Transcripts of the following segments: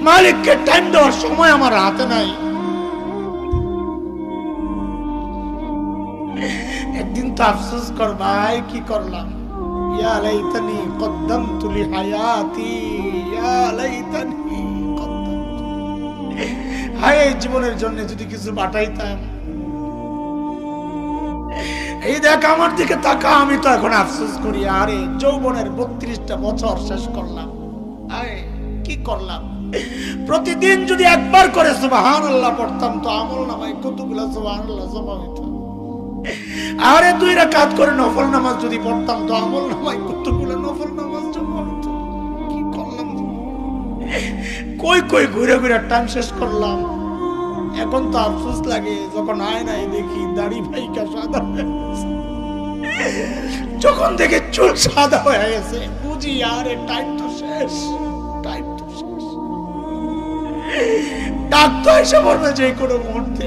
মালিককে টাইম দেওয়ার সময় আমার হাতে নাই। একদিন তো আফসোস কর ভাই, কি করলাম, ইয়া লাইতানি কদ্দামতু লিহায়াতি, ইয়া লাইতানি কদ্দামতু, হায় জীবনের জন্য যদি কিছু বাটাইতাম। এই দেখ আমার দিকে তাকা, আমি তো এখন আফসোস করি, আরে যৌবনের 32টা বছর শেষ করলাম, আরে কি করলাম। প্রতিদিন যদি একবার করে সুবহানাল্লাহ পড়তাম তো আমল নামায় কতগুলো সুবহানাল্লাহ জমা হইতো। আরে 2 রাকাত করে নফল নামাজ যদি পড়তাম তো আমল নামায় কতগুলো নফল নামাজ জমা হইতো। কি করলাম, কই কই ঘুরে ঘুরে টাইম শেষ করলাম। এখন তো আফসোস লাগে যখন আয়নায় দেখি দাড়ি ভাইকা সাদা হয়ে গেছে, যখন দেখে চুল সাদা হয়ে গেছে, বুঝি আরে টাইম তো শেষ, টাইম তো শেষ। ডাক তো এসে পড়বে যে কোনো মুহূর্তে।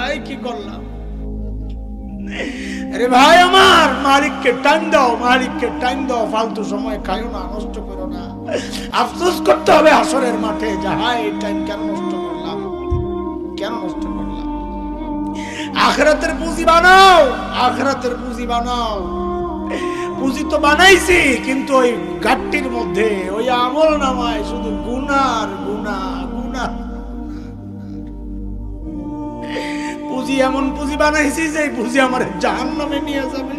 আই কি করলাম। আরে ভাই আমার, মালিককে টাইম দাও, মালিককে টাইম দাও, ফালতু সময় খাইও না, নষ্ট করো না। আফসোস করতে হবে হাসরের মাঠে যে হায় এই টাইম কেন নষ্ট করলাম, কেন নষ্ট করলাম। আখিরাতের পুঁজি বানাও, আখিরাতের পুঁজি বানাও। পুঁজি তো বানাইছি, কিন্তু ওই ঘাটতির মধ্যে ওই আমল নামায় শুধু গুনার গুনাহ, গুনাহ। পুঁজি এমন পুঁজি বানাইছি যে পুঁজি আমার জাহান্নামে নিয়ে যাবে।